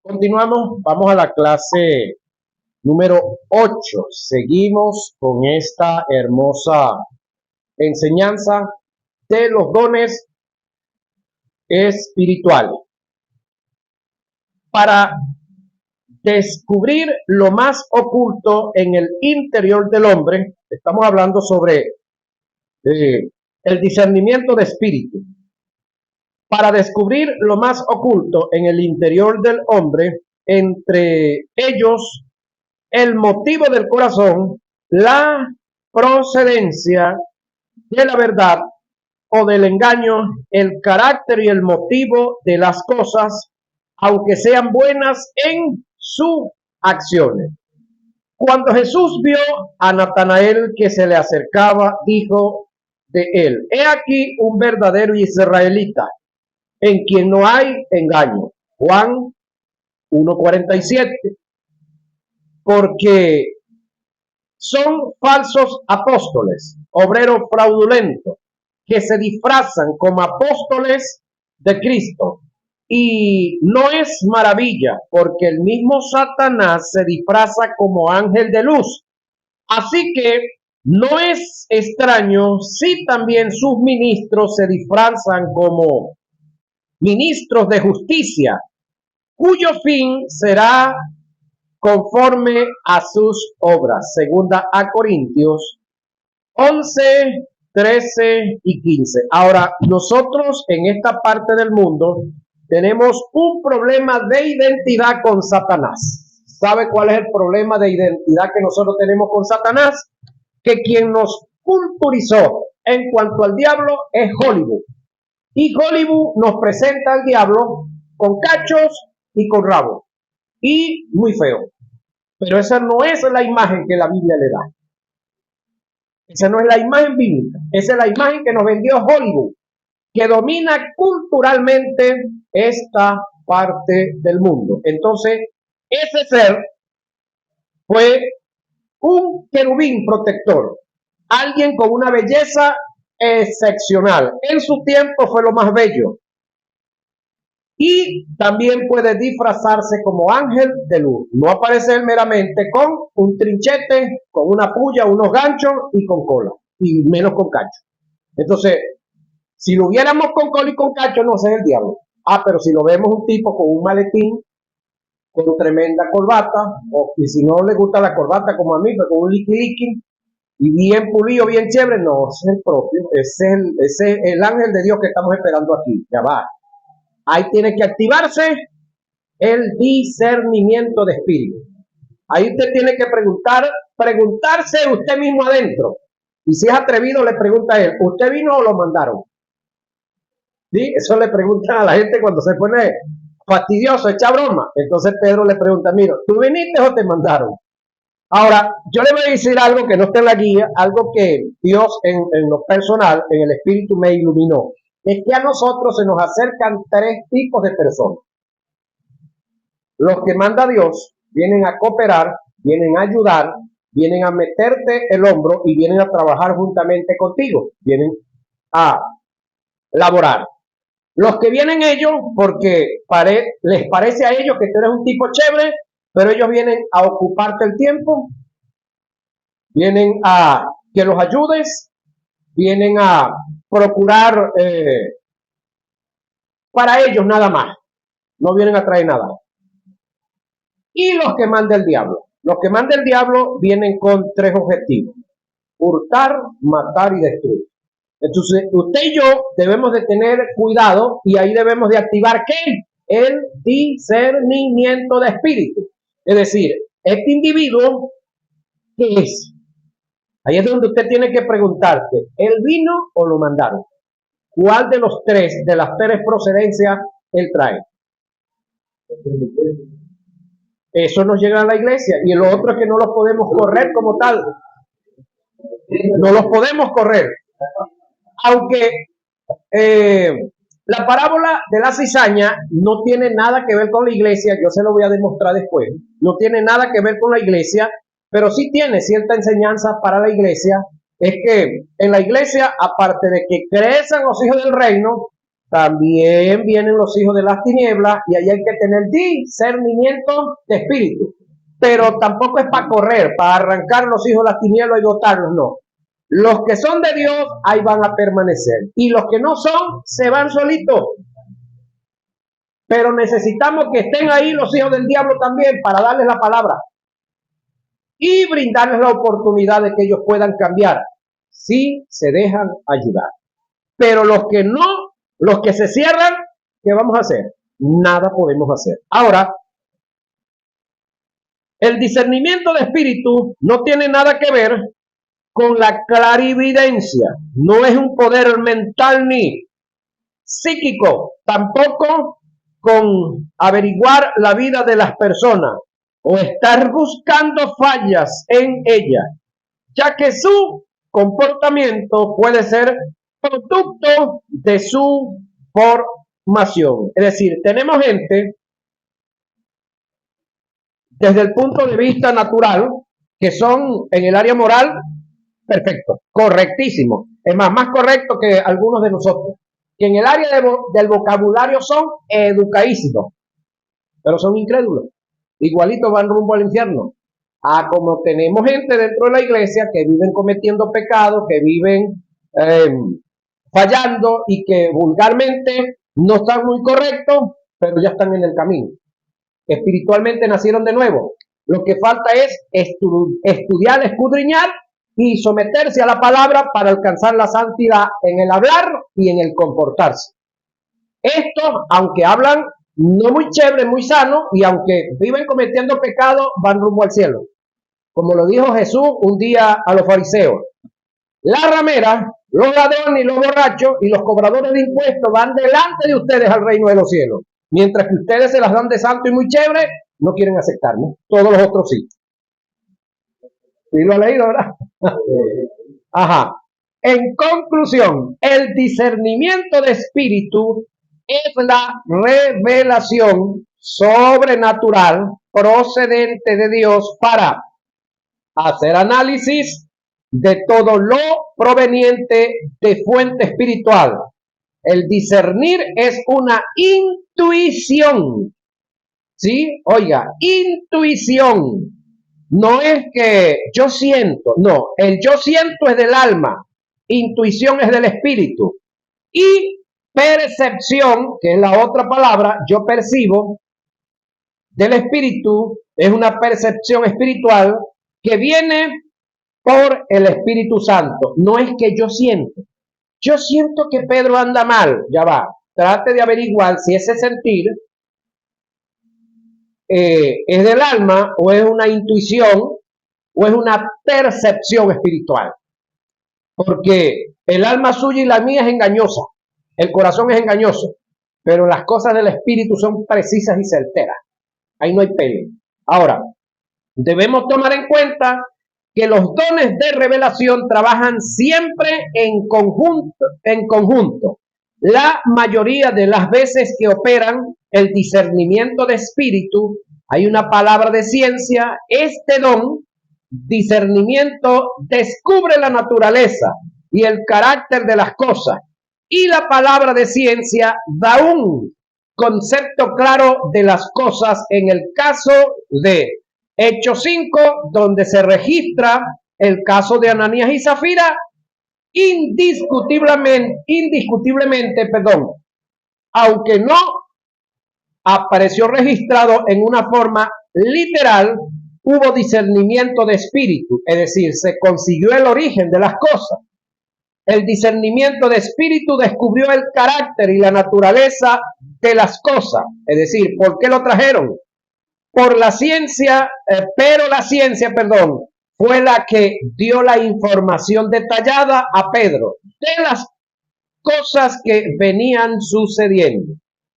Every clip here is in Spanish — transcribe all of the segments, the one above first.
Continuamos, vamos a la clase número 8. Seguimos con esta hermosa enseñanza de los dones espirituales. Para descubrir lo más oculto en el interior del hombre, estamos hablando sobre el discernimiento de espíritu. Para descubrir lo más oculto en el interior del hombre, entre ellos el motivo del corazón, la procedencia de la verdad o del engaño, el carácter y el motivo de las cosas, aunque sean buenas en sus acciones. Cuando Jesús vio a Natanael que se le acercaba, dijo de él: he aquí un verdadero israelita, en quien no hay engaño. Juan 1:47. Porque son falsos apóstoles, obreros fraudulentos, que se disfrazan como apóstoles de Cristo. Y no es maravilla, porque el mismo Satanás se disfraza como ángel de luz. Así que no es extraño si también sus ministros se disfrazan como ministros de justicia, cuyo fin será conforme a sus obras. Segunda a Corintios 11, 13 y 15. Ahora, nosotros en esta parte del mundo tenemos un problema de identidad con Satanás. ¿Sabe cuál es el problema de identidad que nosotros tenemos con Satanás? Que quien nos culturizó en cuanto al diablo es Hollywood. Y Hollywood nos presenta al diablo con cachos y con rabo. Y muy feo. Pero esa no es la imagen que la Biblia le da. Esa no es la imagen bíblica. Esa es la imagen que nos vendió Hollywood, que domina culturalmente esta parte del mundo. Entonces, ese ser fue un querubín protector, alguien con una belleza excepcional. En su tiempo fue lo más bello. Y también puede disfrazarse como ángel de luz. No aparecer meramente con un trinchete, con una puya, unos ganchos y con cola. Y menos con cacho. Entonces, si lo viéramos con cola y con cacho, no es el diablo. Pero si lo vemos un tipo con un maletín, con tremenda corbata, o y si no le gusta la corbata como a mí, pero con un liqui y bien pulido, bien chévere, no, ese es el propio. Ese es el ángel de Dios que estamos esperando aquí. Ya va. Ahí tiene que activarse el discernimiento de espíritu. Ahí usted tiene que preguntarse usted mismo adentro. Y si es atrevido, le pregunta a él: ¿usted vino o lo mandaron? ¿Sí? Eso le preguntan a la gente cuando se pone fastidioso, echa broma. Entonces Pedro le pregunta: mira, ¿tú viniste o te mandaron? Ahora, yo le voy a decir algo que no está en la guía, algo que Dios en lo personal, en el espíritu me iluminó. Es que a nosotros se nos acercan tres tipos de personas. Los que manda Dios vienen a cooperar, vienen a ayudar, vienen a meterte el hombro y vienen a trabajar juntamente contigo, vienen a laborar. Los que vienen ellos porque les parece a ellos que tú eres un tipo chévere, pero ellos vienen a ocuparte el tiempo, vienen a que los ayudes, vienen a procurar para ellos nada más, no vienen a traer nada. Y los que manda el diablo. Los que manda el diablo vienen con tres objetivos: hurtar, matar y destruir. Entonces, usted y yo debemos de tener cuidado y ahí debemos de activar ¿qué? El discernimiento de espíritu. Es decir, este individuo, ¿qué es? Ahí es donde usted tiene que preguntarte: ¿él vino o lo mandaron? ¿Cuál de los tres, de las tres procedencias, él trae? Eso nos llega a la iglesia. Y lo otro es que no los podemos correr como tal. No los podemos correr. Aunque la parábola de la cizaña no tiene nada que ver con la iglesia, yo se lo voy a demostrar después. No tiene nada que ver con la iglesia, pero sí tiene cierta enseñanza para la iglesia. Es que en la iglesia, aparte de que crecen los hijos del reino, también vienen los hijos de las tinieblas y ahí hay que tener discernimiento de espíritu. Pero tampoco es para correr, para arrancar los hijos de las tinieblas y botarlos, no. Los que son de Dios, ahí van a permanecer. Y los que no son, se van solitos. Pero necesitamos que estén ahí los hijos del diablo también para darles la palabra y brindarles la oportunidad de que ellos puedan cambiar si se dejan ayudar. Pero los que no, los que se cierran, ¿qué vamos a hacer? Nada podemos hacer. Ahora, el discernimiento de espíritu no tiene nada que ver con la clarividencia. No es un poder mental ni psíquico, tampoco con averiguar la vida de las personas o estar buscando fallas en ellas, ya que su comportamiento puede ser producto de su formación. Es decir, tenemos gente desde el punto de vista natural que son en el área moral perfectos, correctísimos, es más correcto que algunos de nosotros, que en el área del vocabulario son educadísimos, pero son incrédulos, igualitos van rumbo al infierno. Como tenemos gente dentro de la iglesia que viven cometiendo pecados, que viven fallando y que vulgarmente no están muy correctos, pero ya están en el camino. Espiritualmente nacieron de nuevo. Lo que falta es estudiar, escudriñar y someterse a la palabra para alcanzar la santidad en el hablar y en el comportarse. Estos, aunque hablan no muy chévere, muy sano, y aunque viven cometiendo pecado, van rumbo al cielo. Como lo dijo Jesús un día a los fariseos. Las rameras, los ladrones y los borrachos y los cobradores de impuestos van delante de ustedes al reino de los cielos. Mientras que ustedes se las dan de santo y muy chévere, no quieren aceptarme. Todos los otros sí. ¿Sí lo ha leído, verdad? Ajá. En conclusión, el discernimiento de espíritu es la revelación sobrenatural procedente de Dios para hacer análisis de todo lo proveniente de fuente espiritual. El discernir es una intuición. ¿Sí? Oiga, intuición. No es que yo siento, no, el yo siento es del alma, intuición es del espíritu. Y percepción, que es la otra palabra, yo percibo, del espíritu, es una percepción espiritual que viene por el Espíritu Santo. No es que yo siento que Pedro anda mal, ya va, trate de averiguar si ese sentir es del alma o es una intuición o es una percepción espiritual. Porque el alma suya y la mía es engañosa, el corazón es engañoso, pero las cosas del espíritu son precisas y certeras. Ahí no hay pelea. Ahora, debemos tomar en cuenta que los dones de revelación trabajan siempre en conjunto. La mayoría de las veces que operan el discernimiento de espíritu, hay una palabra de ciencia, este don, discernimiento, descubre la naturaleza y el carácter de las cosas. Y la palabra de ciencia da un concepto claro de las cosas en el caso de Hechos 5, donde se registra el caso de Ananías y Zafira, indiscutiblemente, aunque no apareció registrado en una forma literal, hubo discernimiento de espíritu, es decir, se consiguió el origen de las cosas. El discernimiento de espíritu descubrió el carácter y la naturaleza de las cosas, es decir, ¿por qué lo trajeron? Por la ciencia, pero la ciencia, fue la que dio la información detallada a Pedro de las cosas que venían sucediendo.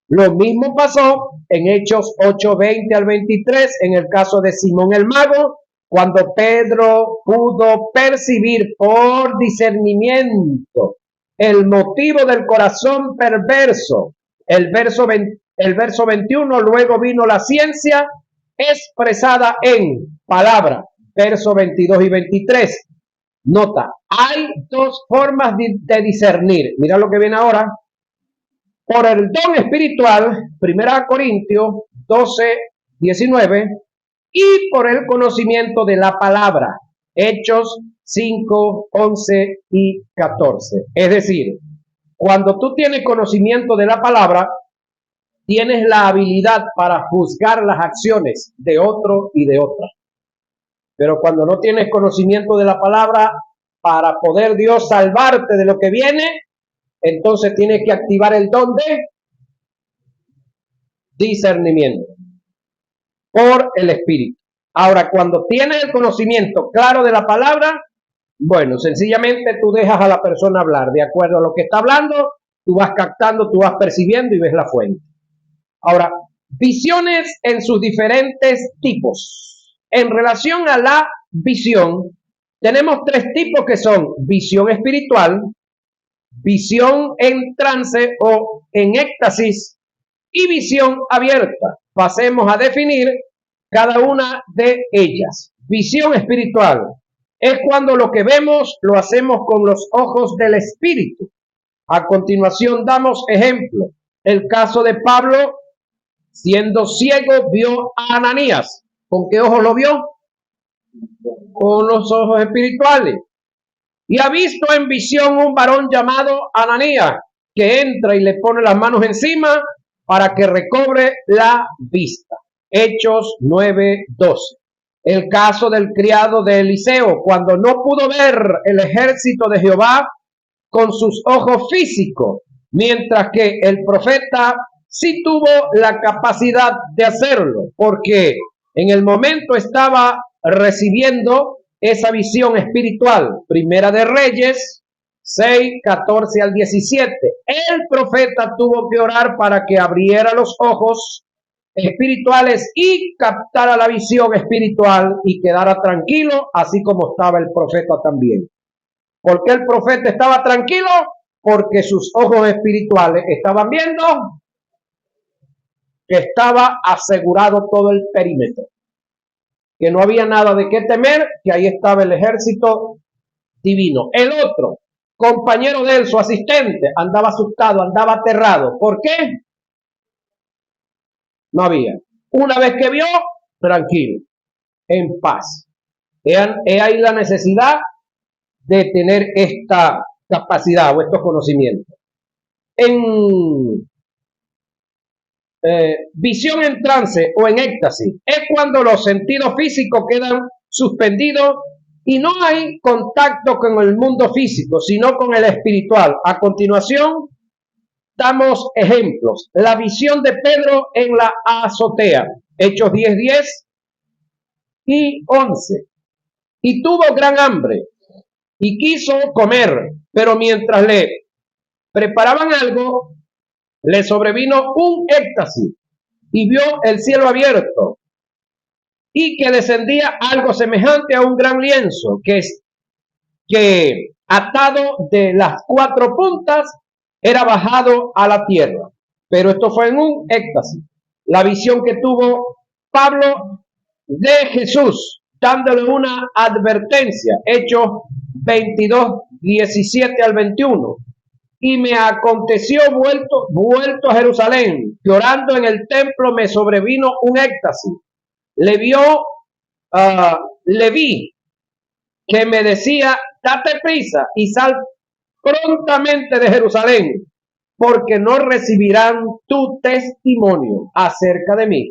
Lo mismo pasó en Hechos 8:20 al 23, en el caso de Simón el Mago, cuando Pedro pudo percibir por discernimiento el motivo del corazón perverso. El verso 21, luego vino la ciencia expresada en palabra, verso 22 y 23. Nota, hay dos formas de discernir. Mira lo que viene ahora. por el don espiritual, 1 Corintios 12:19, y por el conocimiento de la palabra, Hechos 5:11 y 14. Es decir, cuando tú tienes conocimiento de la palabra, tienes la habilidad para juzgar las acciones de otro y de otra. Pero cuando no tienes conocimiento de la palabra, para poder Dios salvarte de lo que viene, entonces tienes que activar el don de discernimiento por el Espíritu. Ahora, cuando tienes el conocimiento claro de la palabra, bueno, sencillamente tú dejas a la persona hablar. De acuerdo a lo que está hablando, tú vas captando, tú vas percibiendo y ves la fuente. Ahora, visiones en sus diferentes tipos. En relación a la visión, tenemos tres tipos que son visión espiritual, visión en trance o en éxtasis y visión abierta. Pasemos a definir cada una de ellas. Visión espiritual es cuando lo que vemos lo hacemos con los ojos del espíritu. A continuación damos ejemplo. El caso de Pablo, siendo ciego, vio a Ananías. ¿Con qué ojos lo vio? Con los ojos espirituales. Y ha visto en visión un varón llamado Ananías, que entra y le pone las manos encima para que recobre la vista. Hechos 9:12. El caso del criado de Eliseo, cuando no pudo ver el ejército de Jehová con sus ojos físicos, mientras que el profeta sí tuvo la capacidad de hacerlo, porque en el momento estaba recibiendo esa visión espiritual. Primera de Reyes 6:14 al 17. El profeta tuvo que orar para que abriera los ojos espirituales y captara la visión espiritual y quedara tranquilo, así como estaba el profeta también. ¿Por qué el profeta estaba tranquilo? Porque sus ojos espirituales estaban viendo que estaba asegurado todo el perímetro, que no había nada de qué temer, que ahí estaba el ejército divino. El otro compañero de él, su asistente, andaba asustado, andaba aterrado. ¿Por qué? No había. Una vez que vio, tranquilo, en paz. He ahí la necesidad de tener esta capacidad o estos conocimientos. En visión en trance o en éxtasis es cuando los sentidos físicos quedan suspendidos y no hay contacto con el mundo físico, sino con el espiritual. A continuación, damos ejemplos. La visión de Pedro en la azotea, Hechos 10:10 y 11. Y tuvo gran hambre y quiso comer, pero mientras le preparaban algo, le sobrevino un éxtasis y vio el cielo abierto y que descendía algo semejante a un gran lienzo que atado de las cuatro puntas era bajado a la tierra. Pero esto fue en un éxtasis. La visión que tuvo Pablo de Jesús, dándole una advertencia, Hechos 22:17 al 21. Y me aconteció vuelto a Jerusalén, que orando en el templo me sobrevino un éxtasis. Le vi que me decía, date prisa y sal prontamente de Jerusalén, porque no recibirán tu testimonio acerca de mí.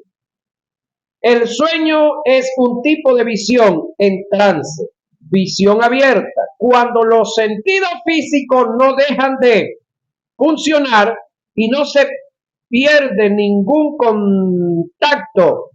El sueño es un tipo de visión en trance, visión abierta, cuando los sentidos físicos no dejan de funcionar y no se pierde ningún contacto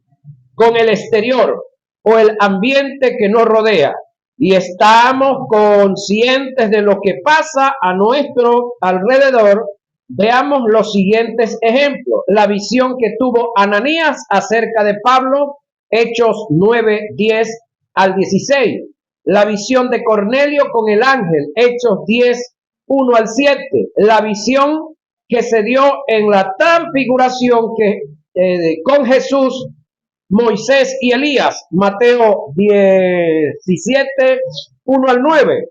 con el exterior o el ambiente que nos rodea y estamos conscientes de lo que pasa a nuestro alrededor. Veamos los siguientes ejemplos. La visión que tuvo Ananías acerca de Pablo, Hechos 9:10 al 16. La visión de Cornelio con el ángel, Hechos 10:1 al 7. La visión que se dio en la transfiguración con Jesús, Moisés y Elías, Mateo 17:1 al 9.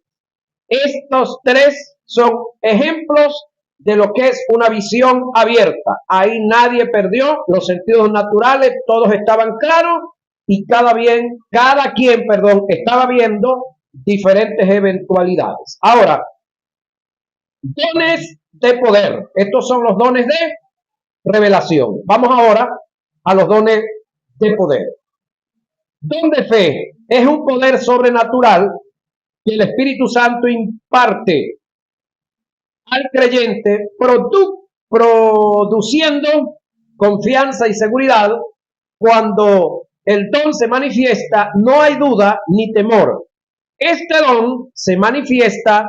Estos tres son ejemplos de lo que es una visión abierta. Ahí nadie perdió los sentidos naturales, todos estaban claros y cada quien estaba viendo diferentes eventualidades. Ahora, dones de poder. Estos son los dones de revelación. Vamos ahora a los dones de poder. Don de fe es un poder sobrenatural que el Espíritu Santo imparte al creyente, produciendo confianza y seguridad. Cuando el don se manifiesta, no hay duda ni temor. Este don se manifiesta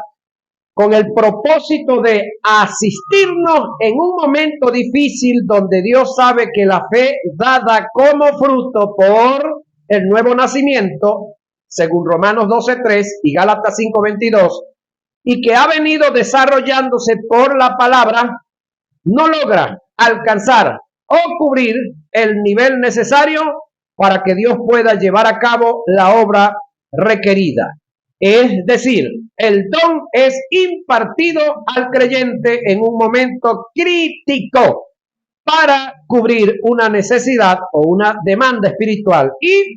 con el propósito de asistirnos en un momento difícil donde Dios sabe que la fe dada como fruto por el nuevo nacimiento, según Romanos 12:3 y Gálatas 5:22, y que ha venido desarrollándose por la palabra, no logra alcanzar o cubrir el nivel necesario para que Dios pueda llevar a cabo la obra requerida. Es decir, el don es impartido al creyente en un momento crítico para cubrir una necesidad o una demanda espiritual y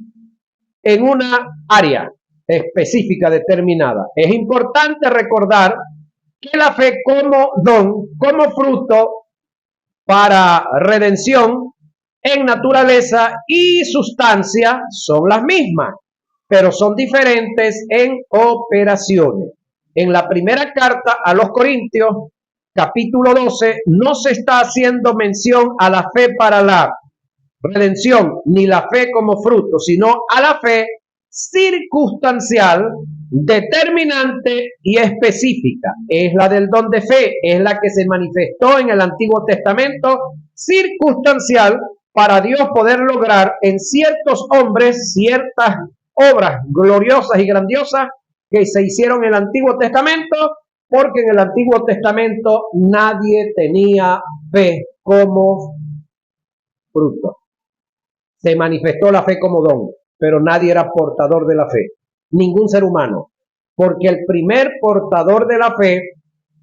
en una área específica determinada. Es importante recordar que la fe como don, como fruto para redención en naturaleza y sustancia son las mismas, pero son diferentes en operaciones. En la primera carta a los Corintios, capítulo 12, no se está haciendo mención a la fe para la redención, ni la fe como fruto, sino a la fe circunstancial, determinante y específica. Es la del don de fe, es la que se manifestó en el Antiguo Testamento, circunstancial, para Dios poder lograr en ciertos hombres ciertas obras gloriosas y grandiosas que se hicieron en el Antiguo Testamento, porque en el Antiguo Testamento nadie tenía fe como fruto. Se manifestó la fe como don, pero nadie era portador de la fe, ningún ser humano, porque el primer portador de la fe,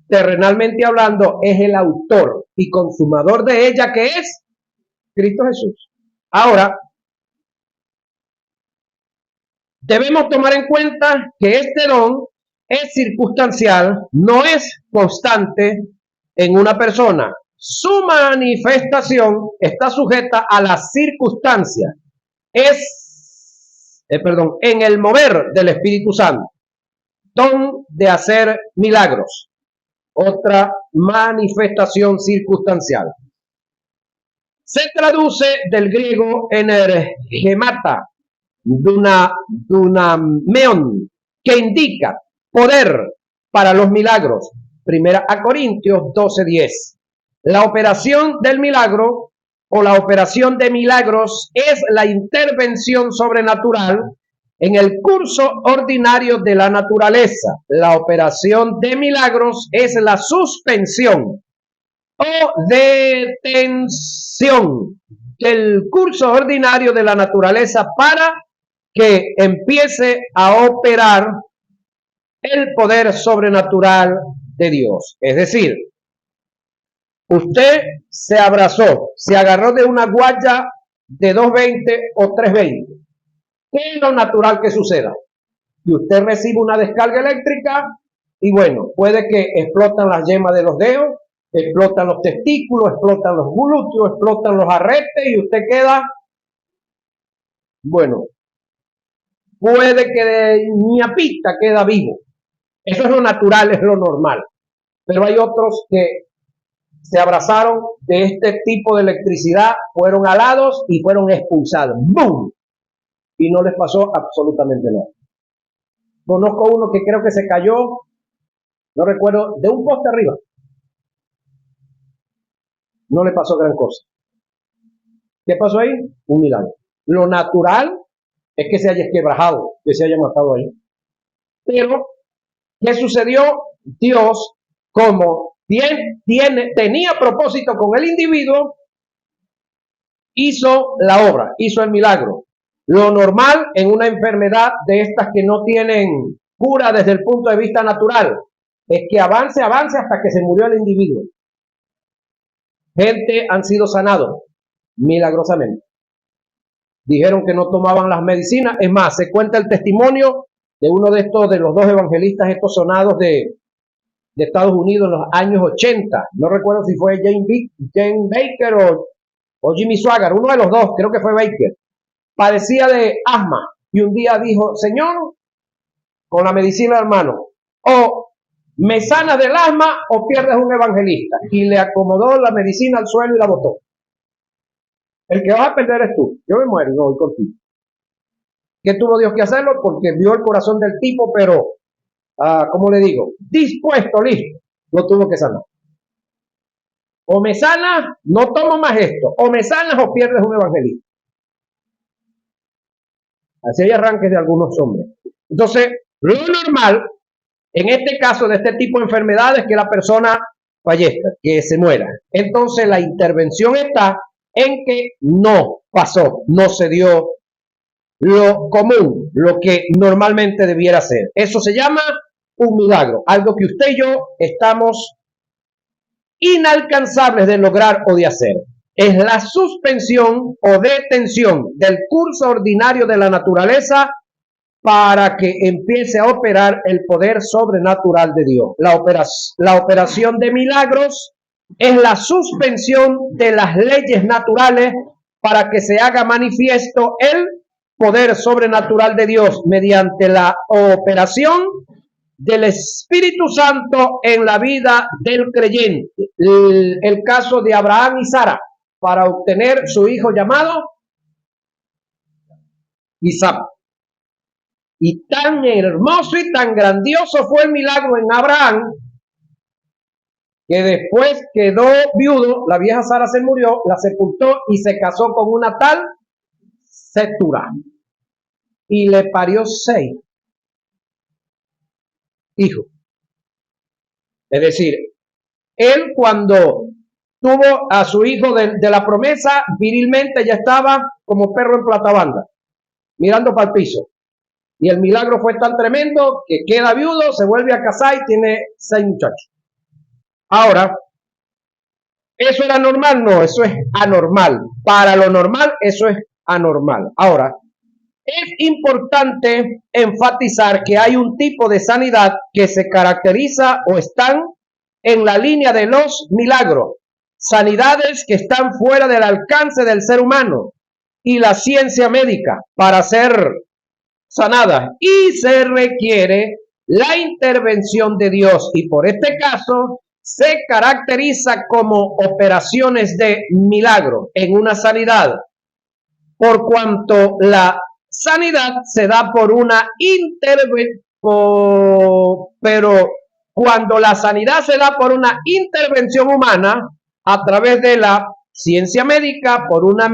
terrenalmente hablando, es el autor y consumador de ella, que es Cristo Jesús. Ahora, debemos tomar en cuenta que este don es circunstancial, no es constante en una persona. Su manifestación está sujeta a las circunstancias. En el mover del Espíritu Santo, don de hacer milagros, otra manifestación circunstancial. Se traduce del griego energemata, dunameon, que indica poder para los milagros. Primera a Corintios 12:10. La operación del milagro o la operación de milagros es la intervención sobrenatural en el curso ordinario de la naturaleza. La operación de milagros es la suspensión o detención del curso ordinario de la naturaleza para que empiece a operar el poder sobrenatural de Dios. Es decir, usted se abrazó, se agarró de una guaya de 220 o 320. ¿Qué es lo natural que suceda? Que usted recibe una descarga eléctrica y bueno, puede que explotan las yemas de los dedos, explotan los testículos, explotan los glúteos, explotan los arretes y usted queda, bueno, puede que de ñapita queda vivo. Eso es lo natural, es lo normal. Pero hay otros que se abrazaron de este tipo de electricidad, fueron alados y fueron expulsados. ¡Bum! Y no les pasó absolutamente nada. Conozco uno que creo que se cayó, no recuerdo, de un poste arriba. No le pasó gran cosa. ¿Qué pasó ahí? Un milagro. Lo natural es que se haya quebrajado, que se haya matado ahí. Pero, ¿qué sucedió? Dios, como tenía propósito con el individuo, hizo la obra, hizo el milagro. Lo normal en una enfermedad de estas que no tienen cura desde el punto de vista natural es que avance hasta que se murió el individuo. Gente han sido sanados milagrosamente. Dijeron que no tomaban las medicinas. Es más, se cuenta el testimonio de uno de estos, de los dos evangelistas, estos sonados de Estados Unidos en los años 80. No recuerdo si fue Jane Baker o Jimmy Swaggart, uno de los dos, creo que fue Baker. Padecía de asma y un día dijo: Señor, con la medicina en mano, o me sanas del asma o pierdes un evangelista. Y le acomodó la medicina al suelo y la botó. El que vas a perder es tú. Yo me muero y no voy contigo. ¿Qué tuvo Dios que hacerlo? Porque vio el corazón del tipo, pero, ¿cómo le digo? Dispuesto, listo. Lo tuvo que sanar. O me sanas, no tomo más esto. O me sanas o pierdes un evangelista. Así hay arranques de algunos hombres. Entonces, lo normal, en este caso de este tipo de enfermedades, que la persona fallezca, que se muera. Entonces, la intervención está en que no pasó, no se dio lo común, lo que normalmente debiera ser. Eso se llama un milagro, algo que usted y yo estamos inalcanzables de lograr o de hacer. Es la suspensión o detención del curso ordinario de la naturaleza para que empiece a operar el poder sobrenatural de Dios. La operación de milagros es la suspensión de las leyes naturales para que se haga manifiesto el poder sobrenatural de Dios mediante la operación del Espíritu Santo en la vida del creyente. El caso de Abraham y Sara para obtener su hijo llamado Isaac. Y tan hermoso y tan grandioso fue el milagro en Abraham que después quedó viudo, la vieja Sara se murió, la sepultó y se casó con una tal Setura. Y le parió 6 hijos. Es decir, él cuando tuvo a su hijo de la promesa, virilmente ya estaba como perro en platabanda, mirando para el piso. Y el milagro fue tan tremendo que queda viudo, se vuelve a casar y tiene 6 muchachos. Ahora, ¿eso era normal? No, eso es anormal. Para lo normal, eso es anormal. Ahora, es importante enfatizar que hay un tipo de sanidad que se caracteriza o están en la línea de los milagros. Sanidades que están fuera del alcance del ser humano y la ciencia médica para ser sanadas. Y se requiere la intervención de Dios. Y por este caso se caracteriza como operaciones de milagro en una sanidad. Por cuanto la sanidad se da por una intervención, pero cuando la sanidad se da por una intervención humana a través de la ciencia médica, por una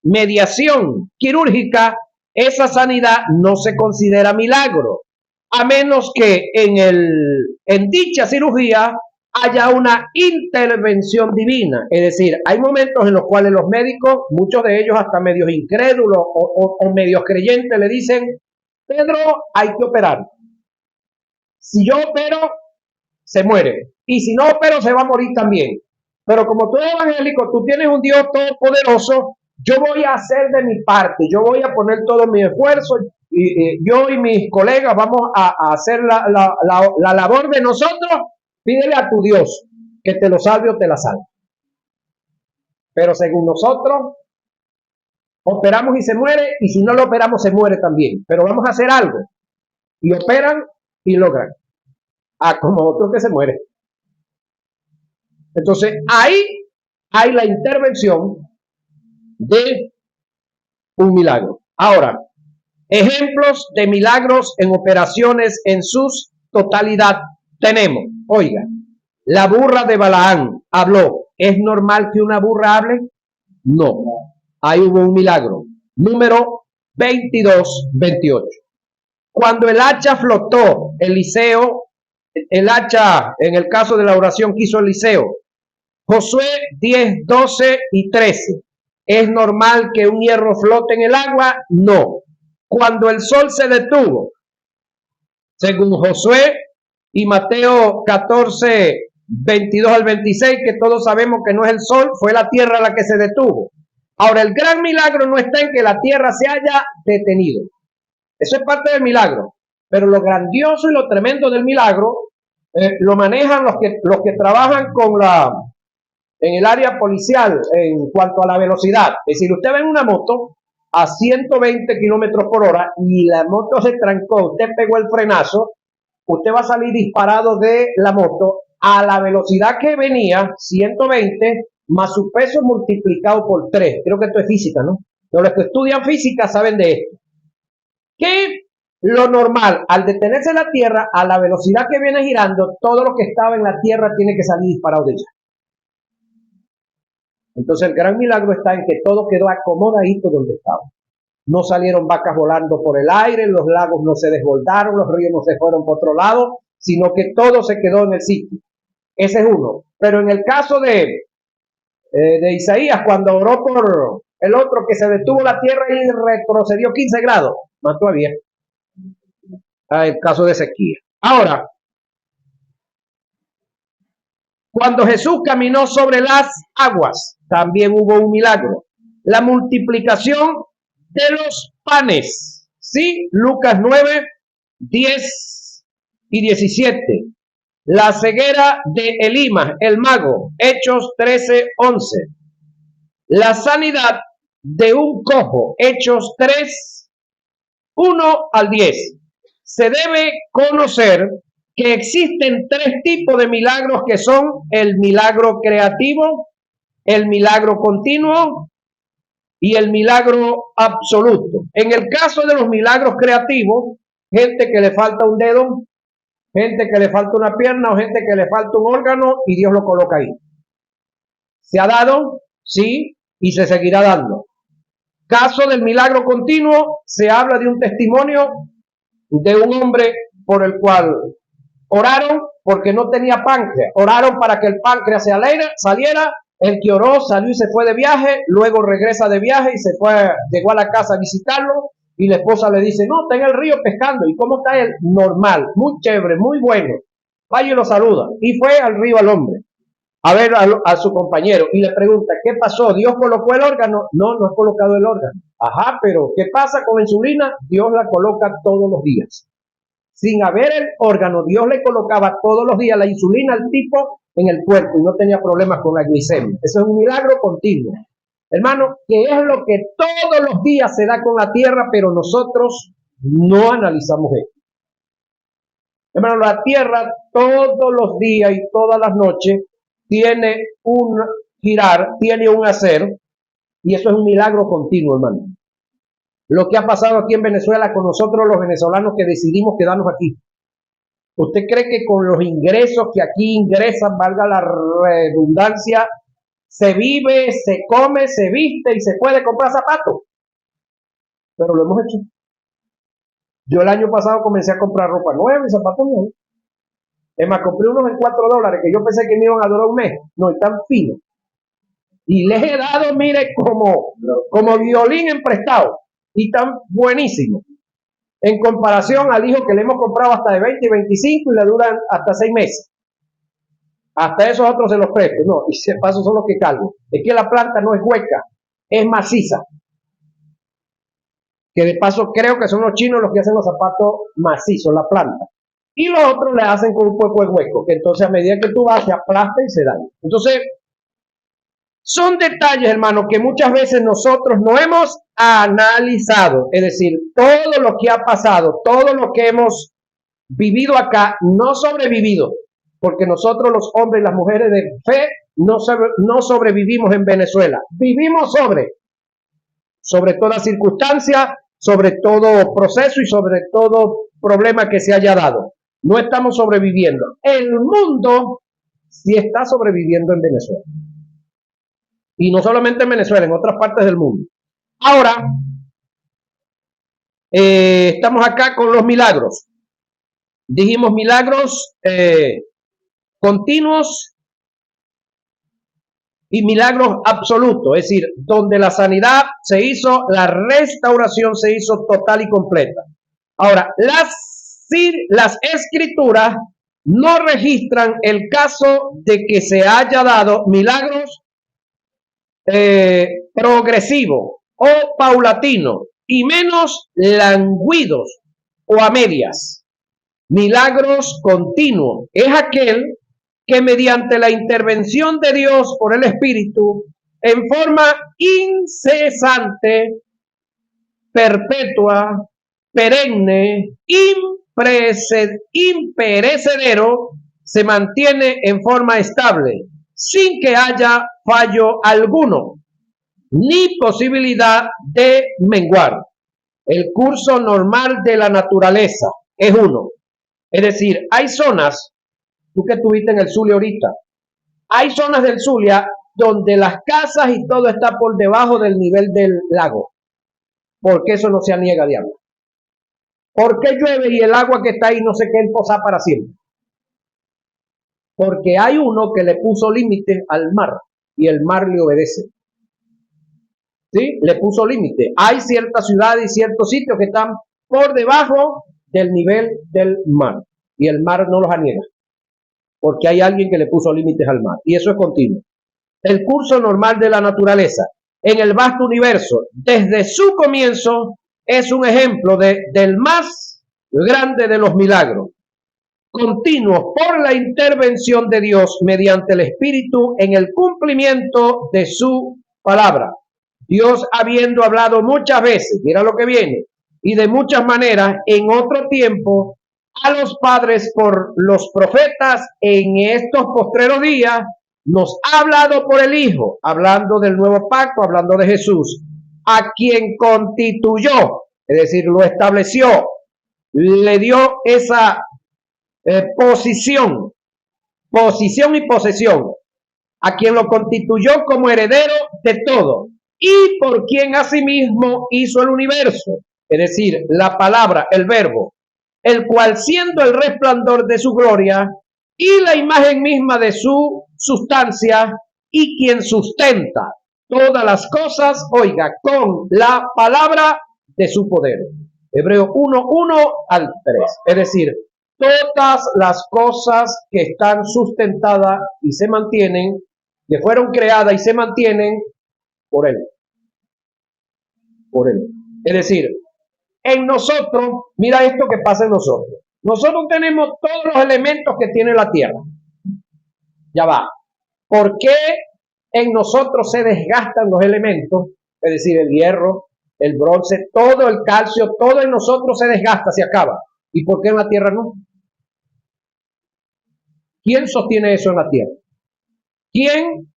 mediación quirúrgica, esa sanidad no se considera milagro, a menos que en dicha cirugía haya una intervención divina. Es decir, hay momentos en los cuales los médicos, muchos de ellos hasta medios incrédulos o medios creyentes, le dicen: Pedro, hay que operar. Si yo opero, se muere. Y si no opero, se va a morir también. Pero como tú eres evangélico, tú tienes un Dios todopoderoso, yo voy a hacer de mi parte, yo voy a poner todo mi esfuerzo, y yo y mis colegas vamos a hacer la labor de nosotros. Pídele a tu Dios que te lo salve o te la salve. Pero según nosotros, operamos y se muere, y si no lo operamos se muere también. Pero vamos a hacer algo. Y operan y logran. Como otros que se mueren. Entonces, ahí hay la intervención de un milagro. Ahora, ejemplos de milagros en operaciones en su totalidad tenemos. Oiga, la burra de Balaán habló. ¿Es normal que una burra hable? No. Ahí hubo un milagro. Número 22-28. Cuando el hacha flotó, Eliseo, el hacha en el caso de la oración que hizo Eliseo, Josué 10, 12 y 13. ¿Es normal que un hierro flote en el agua? No. Cuando el sol se detuvo, según Josué y Mateo 14, 22 al 26, que todos sabemos que no es el sol, fue la tierra la que se detuvo. Ahora, el gran milagro no está en que la tierra se haya detenido. Eso es parte del milagro. Pero lo grandioso y lo tremendo del milagro lo manejan los que trabajan en el área policial en cuanto a la velocidad. Es decir, usted va en una moto a 120 kilómetros por hora y la moto se trancó, usted pegó el frenazo, usted va a salir disparado de la moto a la velocidad que venía, 120, más su peso multiplicado por 3. Creo que esto es física, ¿no? Los que estudian física saben de esto. Que lo normal, al detenerse la Tierra, a la velocidad que viene girando, todo lo que estaba en la Tierra tiene que salir disparado de ella. Entonces el gran milagro está en que todo quedó acomodadito donde estaba. No salieron vacas volando por el aire, los lagos no se desbordaron, los ríos no se fueron por otro lado, sino que todo se quedó en el sitio. Ese es uno. Pero en el caso de Isaías, cuando oró por el otro que se detuvo la tierra y retrocedió 15 grados, más todavía. El caso de Ezequiel. Ahora, cuando Jesús caminó sobre las aguas, también hubo un milagro. La multiplicación de los panes. ¿Sí? Lucas 9, 10 y 17. La ceguera de Elimas, el mago. Hechos 13, 11. La sanidad de un cojo. Hechos 3, 1 al 10. Se debe conocer que existen 3 tipos de milagros que son el milagro creativo, el milagro continuo y el milagro absoluto. En el caso de los milagros creativos, gente que le falta un dedo, gente que le falta una pierna o gente que le falta un órgano y Dios lo coloca ahí. ¿Se ha dado? Sí, y se seguirá dando. Caso del milagro continuo, se habla de un testimonio de un hombre por el cual oraron porque no tenía páncreas. Oraron para que el páncreas saliera. El que oró salió y se fue de viaje. Luego regresa de viaje y llegó a la casa a visitarlo. Y la esposa le dice, no, está en el río pescando. ¿Y cómo está él? Normal, muy chévere, muy bueno. Vaya y lo saluda. Y fue al río al hombre a ver a su compañero y le pregunta, ¿qué pasó? ¿Dios colocó el órgano? No, no ha colocado el órgano. Ajá, pero ¿qué pasa con la insulina? Dios la coloca todos los días. Sin haber el órgano, Dios le colocaba todos los días la insulina al tipo en el cuerpo y no tenía problemas con la glicemia. Eso es un milagro continuo. Hermano, que es lo que todos los días se da con la tierra, pero nosotros no analizamos esto. Hermano, la tierra todos los días y todas las noches tiene un girar, tiene un hacer, y eso es un milagro continuo, hermano. Lo que ha pasado aquí en Venezuela con nosotros los venezolanos que decidimos quedarnos aquí. ¿Usted cree que con los ingresos que aquí ingresan, valga la redundancia, se vive, se come, se viste y se puede comprar zapatos? Pero lo hemos hecho. Yo el año pasado comencé a comprar ropa nueva y zapatos nuevos. Es más, compré unos en $4 que yo pensé que me iban a durar un mes. No, están finos. Y les he dado, mire, como violín emprestado. Y están buenísimos. En comparación al hijo que le hemos comprado hasta de 20 y 25 y le duran hasta 6 meses. Hasta esos otros se los presto. No, y se paso son los que cargo. Es que la planta no es hueca, es maciza. Que de paso creo que son los chinos los que hacen los zapatos macizos, la planta. Y los otros le hacen con un poco de hueco, que entonces a medida que tú vas se aplasta y se daña. Entonces, son detalles, hermano, que muchas veces nosotros no hemos analizado. Es decir, todo lo que ha pasado, todo lo que hemos vivido acá, no sobrevivido, porque nosotros los hombres y las mujeres de fe no sobrevivimos en Venezuela. Vivimos sobre toda circunstancia, sobre todo proceso y sobre todo problema que se haya dado. No estamos sobreviviendo. El mundo sí está sobreviviendo en Venezuela. Y no solamente en Venezuela, en otras partes del mundo. Ahora, estamos acá con los milagros. Dijimos milagros continuos y milagros absolutos, es decir, donde la sanidad se hizo, la restauración se hizo total y completa. Ahora, las escrituras no registran el caso de que se haya dado milagros progresivo o paulatino y menos languidos o a medias. Milagros continuos es aquel que mediante la intervención de Dios por el Espíritu en forma incesante, perpetua, perenne, imperecedero, se mantiene en forma estable, sin que haya fallo alguno, ni posibilidad de menguar. El curso normal de la naturaleza es uno. Es decir, hay zonas, tú que estuviste en el Zulia ahorita, hay zonas del Zulia donde las casas y todo está por debajo del nivel del lago, porque eso no se niega de agua. ¿Por qué llueve y el agua que está ahí no se queda en posar para siempre? Porque hay uno que le puso límite al mar y el mar le obedece. ¿Sí? Le puso límite. Hay ciertas ciudades y ciertos sitios que están por debajo del nivel del mar y el mar no los aniega, porque hay alguien que le puso límites al mar y eso es continuo. El curso normal de la naturaleza en el vasto universo desde su comienzo es un ejemplo del más grande de los milagros, continuos por la intervención de Dios mediante el Espíritu en el cumplimiento de su palabra. Dios habiendo hablado muchas veces, mira lo que viene, y de muchas maneras en otro tiempo a los padres por los profetas en estos postreros días, nos ha hablado por el Hijo, hablando del nuevo pacto, hablando de Jesús, a quien constituyó, es decir, lo estableció, le dio esa posición y posesión, a quien lo constituyó como heredero de todo, y por quien asimismo hizo el universo, es decir, la palabra, el verbo, el cual siendo el resplandor de su gloria y la imagen misma de su sustancia, y quien sustenta todas las cosas, oiga, con la palabra de su poder. Hebreo 1:1 al 3. Es decir, todas las cosas que están sustentadas y se mantienen, que fueron creadas y se mantienen por Él. Por Él. Es decir, en nosotros, mira esto que pasa en nosotros. Nosotros tenemos todos los elementos que tiene la tierra. Ya va. ¿Por qué en nosotros se desgastan los elementos? Es decir, el hierro, el bronce, todo el calcio, todo en nosotros se desgasta, se acaba. ¿Y por qué en la tierra no? ¿Quién sostiene eso en la tierra? ¿Quién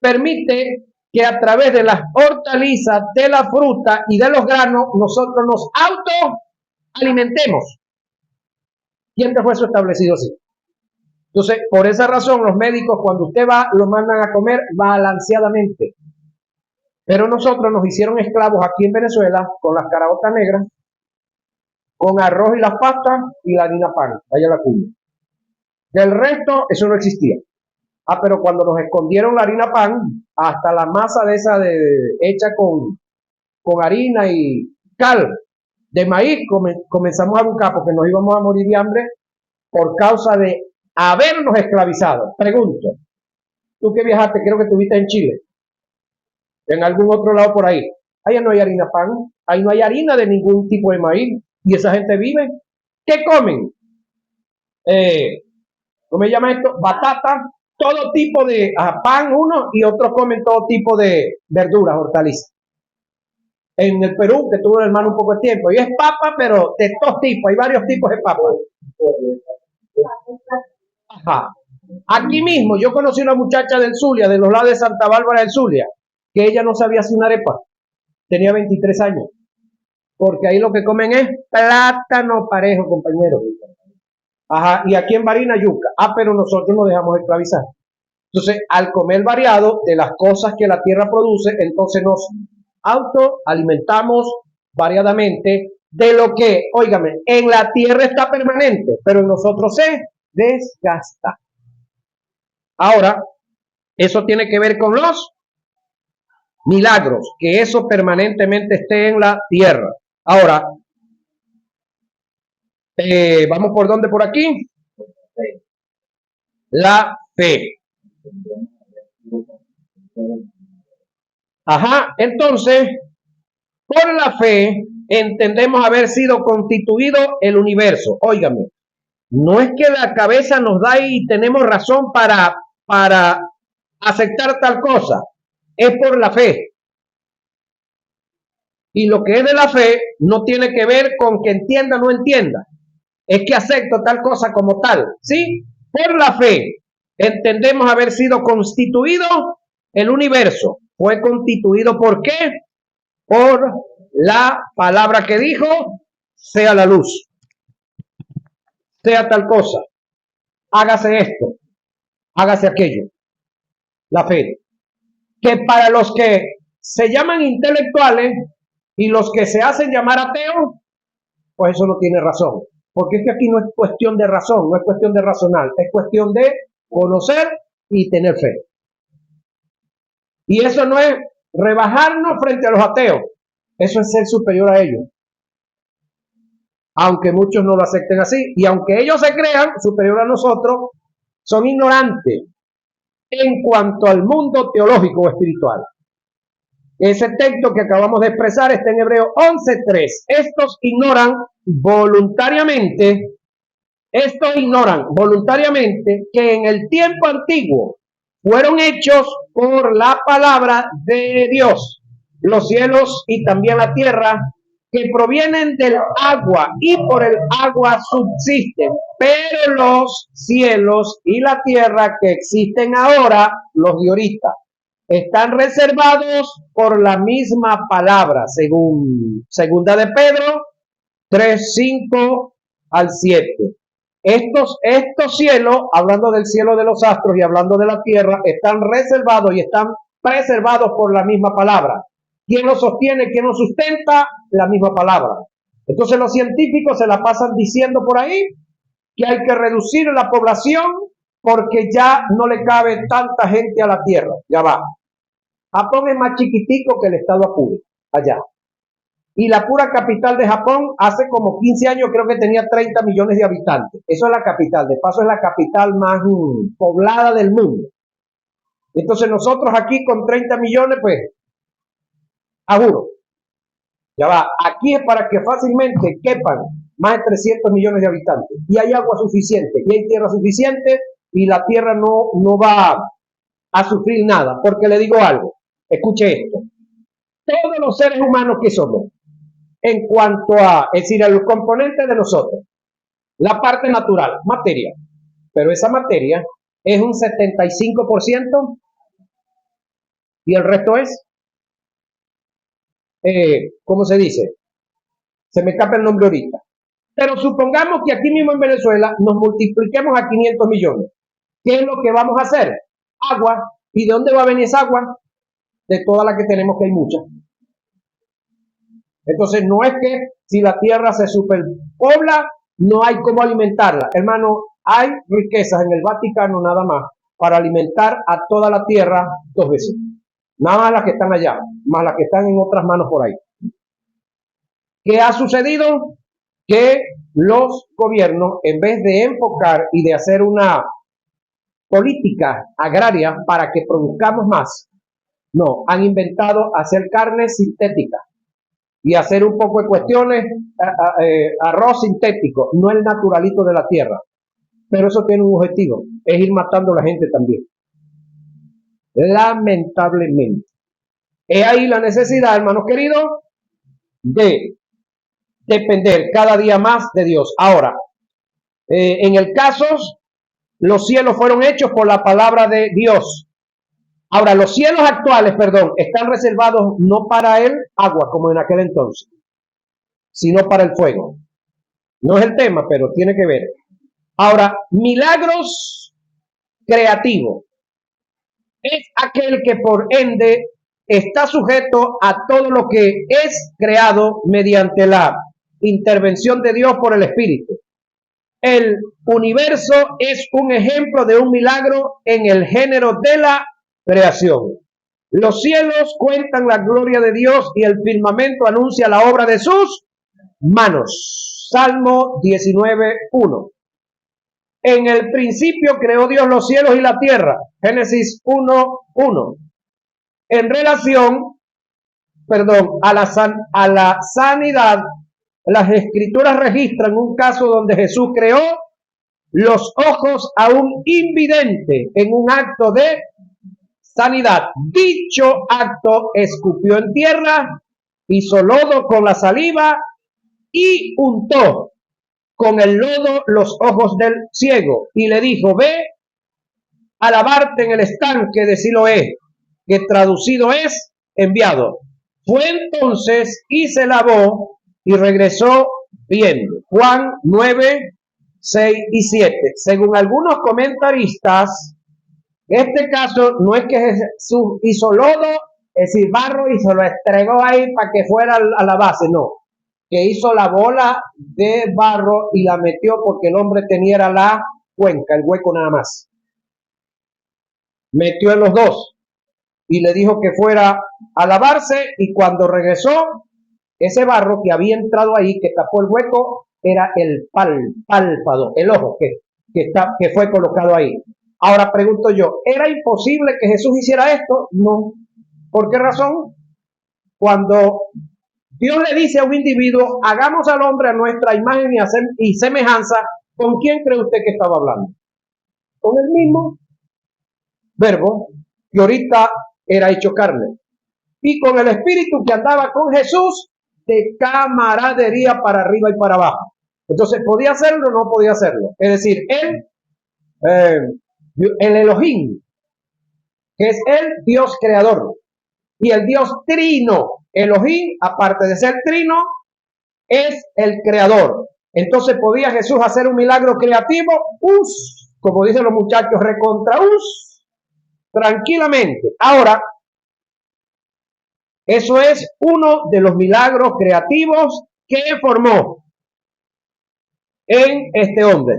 permite que a través de las hortalizas, de la fruta y de los granos nosotros nos autoalimentemos? ¿Quién dejó eso establecido así? Entonces, por esa razón, los médicos, cuando usted va, lo mandan a comer balanceadamente. Pero nosotros nos hicieron esclavos aquí en Venezuela con las caraotas negras, con arroz y las pastas y la harina pan. Vaya la cuña. Del resto, eso no existía. Ah, pero cuando nos escondieron la harina pan, hasta la masa de esa hecha con harina y cal de maíz, comenzamos a buscar porque nos íbamos a morir de hambre por causa de habernos esclavizado. Pregunto, tú que viajaste, creo que estuviste en Chile, en algún otro lado por ahí, allá no hay harina pan, ahí no hay harina de ningún tipo de maíz, y esa gente vive, ¿qué comen? ¿Cómo se llama esto? Batata, todo tipo de pan uno, y otros comen todo tipo de verduras, hortalizas. En el Perú, que tuve un hermano un poco de tiempo, y es papa, pero de todos tipos, hay varios tipos de papa. Ajá. Aquí mismo, yo conocí una muchacha del Zulia, de los lados de Santa Bárbara del Zulia, que ella no sabía hacer una arepa. Tenía 23 años. Porque ahí lo que comen es plátano parejo, compañero. Ajá, y aquí en Barina, yuca. Ah, pero nosotros nos dejamos esclavizar. Entonces, al comer variado de las cosas que la tierra produce, entonces nos autoalimentamos variadamente de lo que, óigame, en la tierra está permanente, pero en nosotros se desgasta. Ahora, eso tiene que ver con los milagros, que eso permanentemente esté en la tierra. Ahora, vamos por dónde, por aquí. la fe. Ajá, entonces, por la fe entendemos haber sido constituido el universo. Óigame, no es que la cabeza nos da y tenemos razón para aceptar tal cosa, es por la fe. Y lo que es de la fe no tiene que ver con que entienda o no entienda, es que acepto tal cosa como tal, ¿sí? Por la fe entendemos haber sido constituido el universo. ¿Fue constituido por qué? Por la palabra que dijo, sea la luz, sea tal cosa, hágase esto, hágase aquello. La fe. Que para los que se llaman intelectuales y los que se hacen llamar ateos, pues eso no tiene razón. Porque es que aquí no es cuestión de razón, no es cuestión de razonar, es cuestión de conocer y tener fe. Y eso no es rebajarnos frente a los ateos, eso es ser superior a ellos. Aunque muchos no lo acepten así, y aunque ellos se crean superior a nosotros, son ignorantes en cuanto al mundo teológico o espiritual. Ese texto que acabamos de expresar está en Hebreos 11:3. Estos ignoran voluntariamente que en el tiempo antiguo fueron hechos por la palabra de Dios los cielos y también la tierra, que provienen del agua y por el agua subsisten, pero los cielos y la tierra que existen ahora, los de ahorita, están reservados por la misma palabra, según segunda de Pedro 3:5 al 7. Estos cielos, hablando del cielo de los astros y hablando de la tierra, están reservados y están preservados por la misma palabra. ¿Quién lo sostiene? ¿Quién lo sustenta? La misma palabra. Entonces los científicos se la pasan diciendo por ahí que hay que reducir la población porque ya no le cabe tanta gente a la tierra. Ya va. Japón es más chiquitico que el estado Apure, allá. Y la pura capital de Japón hace como 15 años creo que tenía 30 millones de habitantes. Eso es la capital. De paso es la capital más poblada del mundo. Entonces nosotros aquí con 30 millones, pues, juro. Ya va. Aquí es para que fácilmente quepan más de 300 millones de habitantes. Y hay agua suficiente, y hay tierra suficiente, y la tierra no va a sufrir nada. Porque le digo algo. Escuche esto. Todos los seres humanos que somos, en cuanto a, es decir, a los componentes de nosotros, la parte natural, materia, pero esa materia es un 75% y el resto es, ¿cómo se dice? Se me escapa el nombre ahorita. Pero supongamos que aquí mismo en Venezuela nos multipliquemos a 500 millones. ¿Qué es lo que vamos a hacer? Agua. ¿Y de dónde va a venir esa agua? De toda la que tenemos, que hay mucha. Entonces no es que si la tierra se superpobla, no hay cómo alimentarla. Hermano, hay riquezas en el Vaticano nada más para alimentar a toda la tierra 2 veces. Nada más las que están allá, más las que están en otras manos por ahí. ¿Qué ha sucedido? Que los gobiernos, en vez de enfocar y de hacer una política agraria para que produzcamos más, no, han inventado hacer carne sintética y hacer un poco de cuestiones, arroz sintético, no el naturalito de la tierra. Pero eso tiene un objetivo, es ir matando a la gente también. Lamentablemente. Es ahí la necesidad, hermanos queridos, de depender cada día más de Dios. Ahora, en el caso, los cielos fueron hechos por la palabra de Dios. Ahora, los cielos actuales, están reservados no para el agua, como en aquel entonces, sino para el fuego. No es el tema, pero tiene que ver. Ahora, milagros creativos es aquel que por ende está sujeto a todo lo que es creado mediante la intervención de Dios por el Espíritu. El universo es un ejemplo de un milagro en el género de la creación. Los cielos cuentan la gloria de Dios y el firmamento anuncia la obra de sus manos. Salmo 19:1. En el principio creó Dios los cielos y la tierra. Génesis 1:1. En relación, a la sanidad, las escrituras registran un caso donde Jesús creó los ojos a un invidente en un acto de sanidad. Dicho acto escupió en tierra, hizo lodo con la saliva y untó con el lodo los ojos del ciego y le dijo: ve a lavarte en el estanque de Siloé, que traducido es enviado. Fue entonces y se lavó y regresó viendo. Juan 9:6-7. Según algunos comentaristas, este caso no es que Jesús hizo lodo, es decir, barro, y se lo entregó ahí para que fuera a la base, no. Que hizo la bola de barro y la metió porque el hombre tenía la cuenca, el hueco nada más. Metió en los dos y le dijo que fuera a lavarse, y cuando regresó, ese barro que había entrado ahí, que tapó el hueco, era el párpado, el ojo que fue colocado ahí. Ahora pregunto yo, ¿era imposible que Jesús hiciera esto? No. ¿Por qué razón? Cuando Dios le dice a un individuo: hagamos al hombre a nuestra imagen y semejanza, ¿con quién cree usted que estaba hablando? Con el mismo verbo que ahorita era hecho carne, y con el espíritu que andaba con Jesús de camaradería para arriba y para abajo. Entonces, ¿podía hacerlo o no podía hacerlo? Es decir, el Elohim, que es el Dios creador, y el Dios trino, Elohim, aparte de ser trino, es el creador. Entonces, ¿podía Jesús hacer un milagro creativo? Como dicen los muchachos, recontra tranquilamente. Ahora, eso es uno de los milagros creativos que formó en este hombre.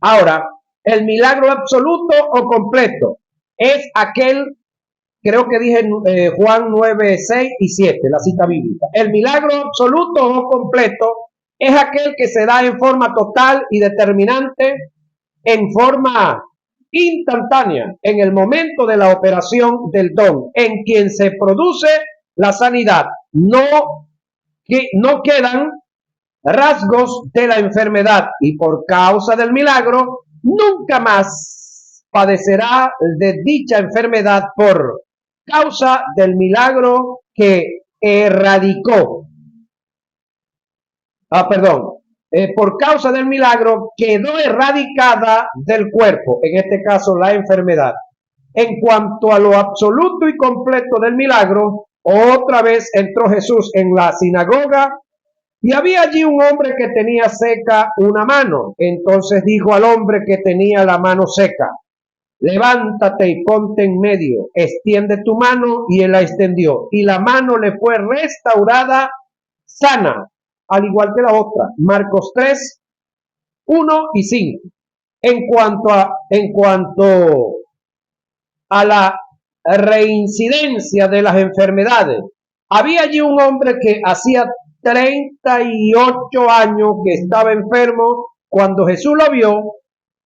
Ahora, el milagro absoluto o completo es aquel, creo que dije Juan 9:6-7, la cita bíblica. El milagro absoluto o completo es aquel que se da en forma total y determinante, en forma instantánea, en el momento de la operación del don, en quien se produce la sanidad. No quedan rasgos de la enfermedad, y por causa del milagro nunca más padecerá de dicha enfermedad por causa del milagro que erradicó. Por causa del milagro quedó erradicada del cuerpo, en este caso la enfermedad. En cuanto a lo absoluto y completo del milagro, otra vez entró Jesús en la sinagoga y había allí un hombre que tenía seca una mano. Entonces dijo al hombre que tenía la mano seca: levántate y ponte en medio, extiende tu mano. Y él la extendió, y la mano le fue restaurada sana, al igual que la otra. Marcos 3:1-5. En cuanto a la reincidencia de las enfermedades, había allí un hombre que hacía 38 años que estaba enfermo. Cuando Jesús lo vio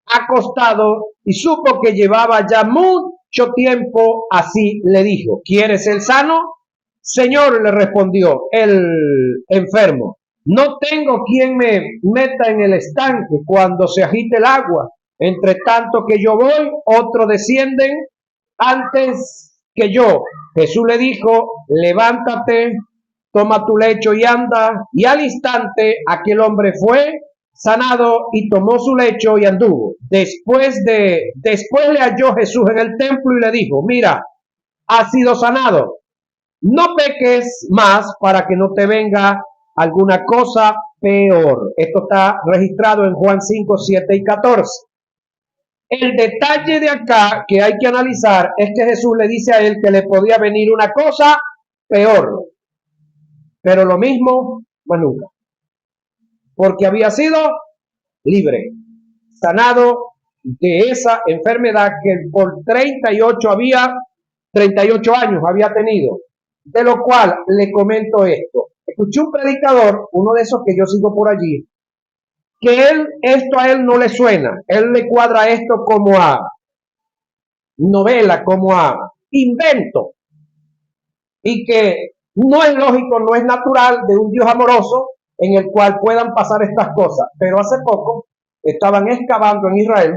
acostado y supo que llevaba ya mucho tiempo así, le dijo: ¿quieres ser sano? Señor, le respondió el enfermo, no tengo quien me meta en el estanque cuando se agite el agua. Entre tanto que yo voy, otros descienden antes que yo. Jesús le dijo: levántate, toma tu lecho y anda. Y al instante aquel hombre fue sanado y tomó su lecho y anduvo. Después le halló Jesús en el templo y le dijo: mira, has sido sanado, no peques más para que no te venga alguna cosa peor. Esto está registrado en Juan 5:7-14. El detalle de acá que hay que analizar es que Jesús le dice a él que le podía venir una cosa peor, pero lo mismo más nunca, porque había sido libre, sanado de esa enfermedad que por 38 años había tenido. De lo cual le comento esto. Escuché un predicador, uno de esos que yo sigo por allí, que esto a él no le suena, él le cuadra esto como a novela, como a invento, y que no es lógico, no es natural de un Dios amoroso en el cual puedan pasar estas cosas. Pero hace poco estaban excavando en Israel,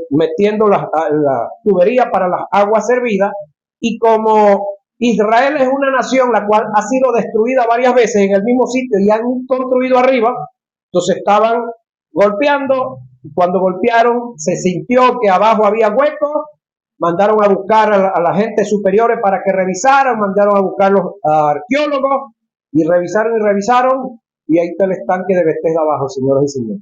metiendo la tubería para las aguas servidas, y como Israel es una nación la cual ha sido destruida varias veces en el mismo sitio y han construido arriba, entonces estaban golpeando, y cuando golpearon se sintió que abajo había huecos, mandaron a buscar a la gente superiores para que revisaran, mandaron a buscar los arqueólogos y revisaron, y ahí está el estanque de Bethesda abajo, señoras y señores.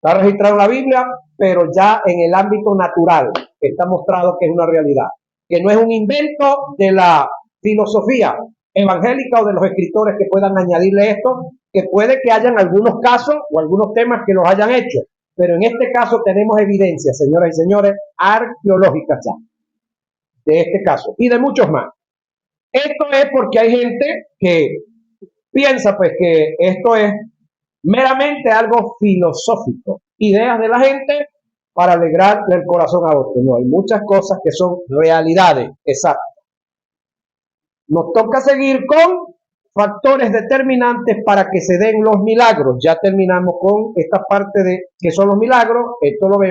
Está registrado en la Biblia, pero ya en el ámbito natural está mostrado que es una realidad, que no es un invento de la filosofía evangélica o de los escritores que puedan añadirle esto, que puede que hayan algunos casos o algunos temas que los hayan hecho, pero en este caso tenemos evidencias, señoras y señores, arqueológicas ya, de este caso y de muchos más. Esto es porque hay gente que piensa pues que esto es meramente algo filosófico, ideas de la gente para alegrar el corazón a otro. No, hay muchas cosas que son realidades exactas. Nos toca seguir con factores determinantes para que se den los milagros. Ya terminamos con esta parte de qué son los milagros. Esto lo vemos